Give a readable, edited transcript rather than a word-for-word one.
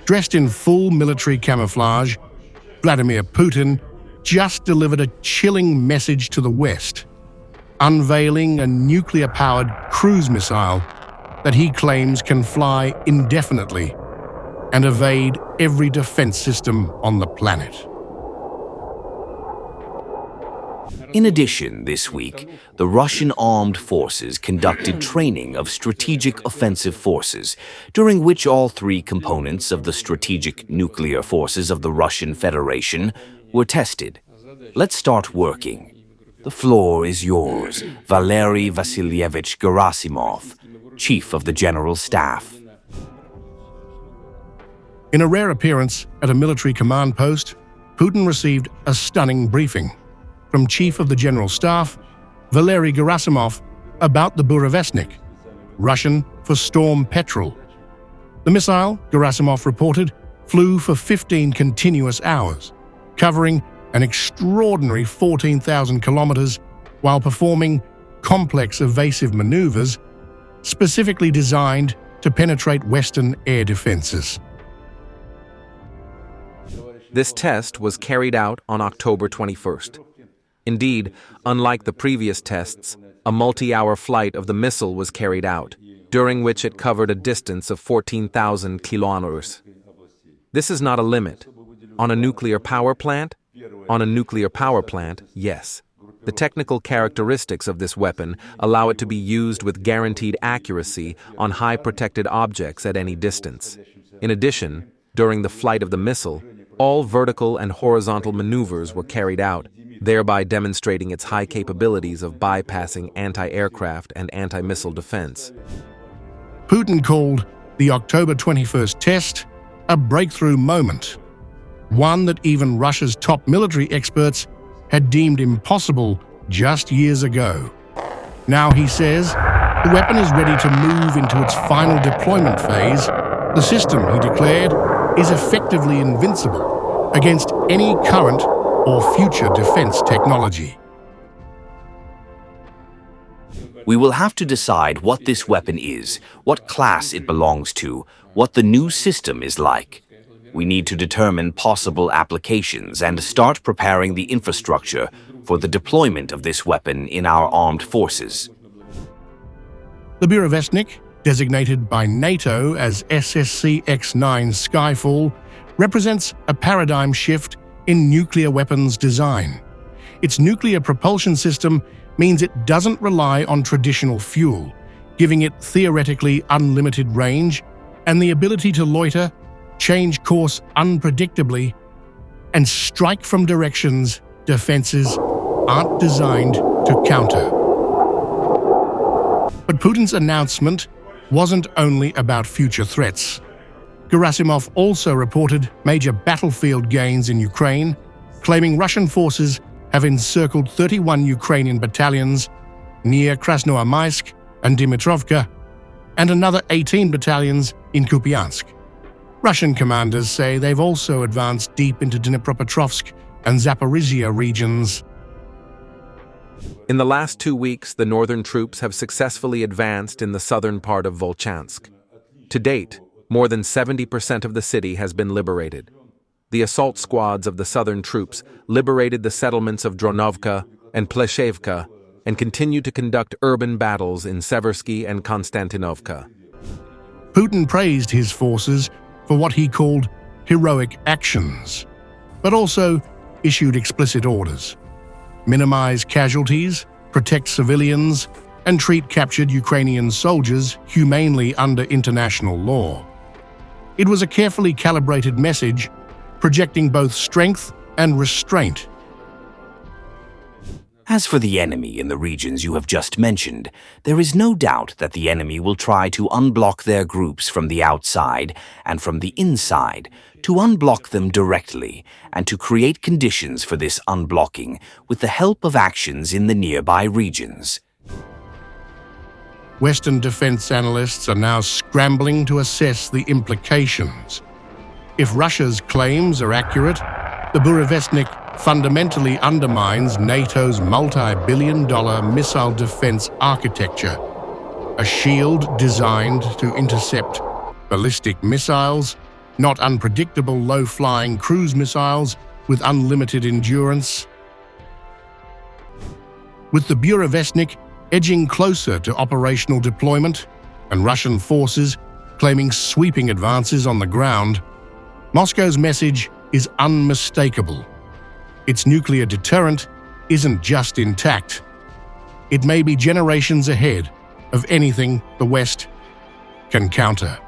Dressed in full military camouflage, Vladimir Putin just delivered a chilling message to the West, unveiling a nuclear-powered cruise missile that he claims can fly indefinitely and evade every defense system on the planet. In addition, this week, the Russian armed forces conducted training of strategic offensive forces, during which all three components of the strategic nuclear forces of the Russian Federation were tested. Let's start working. The floor is yours, Valery Vasilyevich Gerasimov, Chief of the General Staff. In a rare appearance at a military command post, Putin received a stunning briefing from Chief of the General Staff Valery Gerasimov about the Burevestnik, Russian for storm petrel. The missile, Gerasimov reported, flew for 15 continuous hours, covering an extraordinary 14,000 kilometers while performing complex evasive maneuvers specifically designed to penetrate Western air defenses. This test was carried out on October 21st. Indeed, unlike the previous tests, a multi-hour flight of the missile was carried out, during which it covered a distance of 14,000 kilometers. This is not a limit. On a nuclear power plant? On a nuclear power plant, yes. The technical characteristics of this weapon allow it to be used with guaranteed accuracy on high protected objects at any distance. In addition, during the flight of the missile, all vertical and horizontal maneuvers were carried out, thereby demonstrating its high capabilities of bypassing anti-aircraft and anti-missile defense. Putin called the October 21st test a breakthrough moment, one that even Russia's top military experts had deemed impossible just years ago. Now he says the weapon is ready to move into its final deployment phase. The system, he declared, is effectively invincible against any current or future defense technology. We will have to decide what this weapon is, what class it belongs to, what the new system is like. We need to determine possible applications and start preparing the infrastructure for the deployment of this weapon in our armed forces. The Burevestnik, designated by NATO as SSC-X-9 Skyfall, represents a paradigm shift in nuclear weapons design. Its nuclear propulsion system means it doesn't rely on traditional fuel, giving it theoretically unlimited range and the ability to loiter, change course unpredictably, and strike from directions defenses aren't designed to counter. But Putin's announcement wasn't only about future threats. Gerasimov also reported major battlefield gains in Ukraine, claiming Russian forces have encircled 31 Ukrainian battalions near Krasnoarmeysk and Dmitrovka, and another 18 battalions in Kupyansk. Russian commanders say they've also advanced deep into Dnipropetrovsk and Zaporizhia regions. In the last 2 weeks, the northern troops have successfully advanced in the southern part of Volchansk. To date, more than 70% of the city has been liberated. The assault squads of the southern troops liberated the settlements of Dronovka and Pleshevka and continue to conduct urban battles in Seversky and Konstantinovka. Putin praised his forces for what he called heroic actions, but also issued explicit orders: minimize casualties, protect civilians, and treat captured Ukrainian soldiers humanely under international law. It was a carefully calibrated message, projecting both strength and restraint. As for the enemy in the regions you have just mentioned, there is no doubt that the enemy will try to unblock their groups from the outside and from the inside, to unblock them directly and to create conditions for this unblocking with the help of actions in the nearby regions. Western defense analysts are now scrambling to assess the implications. If Russia's claims are accurate, the Burevestnik fundamentally undermines NATO's multi-billion-dollar missile defense architecture, a shield designed to intercept ballistic missiles, not unpredictable low-flying cruise missiles with unlimited endurance. With the Burevestnik edging closer to operational deployment and Russian forces claiming sweeping advances on the ground, Moscow's message is unmistakable. Its nuclear deterrent isn't just intact. It may be generations ahead of anything the West can counter.